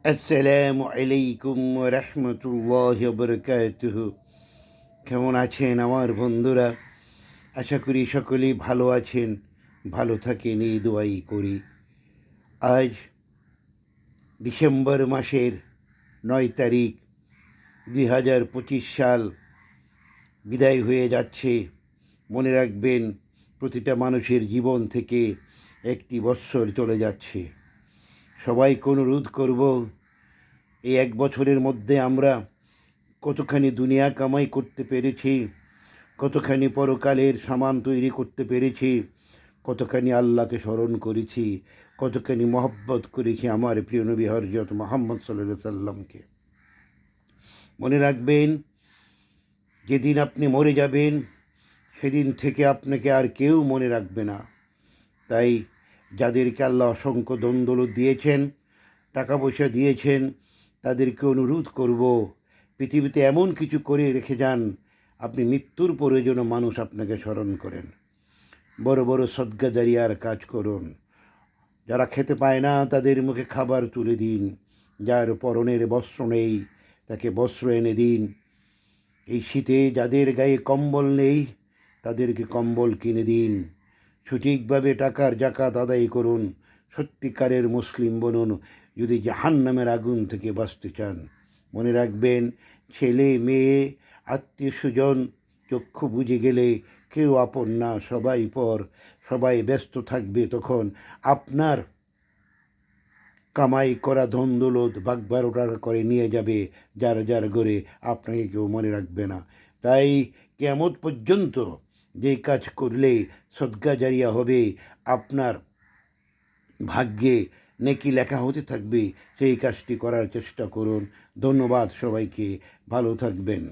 আসসালামু আলাইকুম রহমতুল্লাহ বরকাতুহ। কেমন আছেন আমার বন্ধুরা? আশা করি সকলেই ভালো আছেন, ভালো থাকেন এই দোয়াই করি। আজ ডিসেম্বর মাসের 9 তারিখ 2025 সাল বিদায় হয়ে যাচ্ছে। মনে রাখবেন, প্রতিটা মানুষের জীবন থেকে একটি বৎসর চলে যাচ্ছে। সবাইকে অনুরোধ করব, এই 1 বছরের মধ্যে আমরা কতখানি দুনিয়া কামাই করতে পেরেছি, কতখানি পরকালের সামান তৈরি করতে পেরেছি, কতখানি আল্লাহকে স্মরণ করেছি, কতখানি মহব্বত করেছি আমার প্রিয় নবী হযরত মুহাম্মদ সাল্লাল্লাহু আলাইহি সাল্লামকে। মনে রাখবেন, যেদিন আপনি মরে যাবেন সেদিন থেকে আপনাকে আর কেউ মনে রাখবে না। তাই যাদেরকে আল্লাহ অসংখ্য দ্বন্দ্বলত দিয়েছেন, টাকা পয়সা দিয়েছেন, তাদেরকে অনুরোধ করব, পৃথিবীতে এমন কিছু করে রেখে যান আপনি মৃত্যুর পরে যেন মানুষ আপনাকে স্মরণ করেন। বড় বড় সদকা জারিয়ার কাজ করুন। যারা খেতে পায় না তাদের মুখে খাবার তুলে দিন। যার পরনের বস্ত্র নেই তাকে বস্ত্র এনে দিন। এই শীতে যাদের গায়ে কম্বল নেই তাদেরকে কম্বল কিনে দিন। সঠিকভাবে টাকার জাকাত আদায় করুন। সত্যিকারের মুসলিম বনুন যদি জাহান্নামের আগুন থেকে বাঁচতে চান। মনে রাখবেন, ছেলে মেয়ে আত্মীয় স্বজন চক্ষু বুজে গেলে কেউ আপন না, সবাই পর। সবাই ব্যস্ত থাকবে, তখন আপনার কামাই করা ধন দৌলত বাগবারোটা করে নিয়ে যাবে যার যার ঘরে, আপনাকে কেউ মনে রাখবে না। তাই কিয়ামত পর্যন্ত যে কাজ করলে সদকা জারিয়া হবে, আপনার ভাগ্যে নেকি লেখা হতে থাকবে, সেই কাজটি করার চেষ্টা করুন। ধন্যবাদ সবাইকে, ভালো থাকবেন।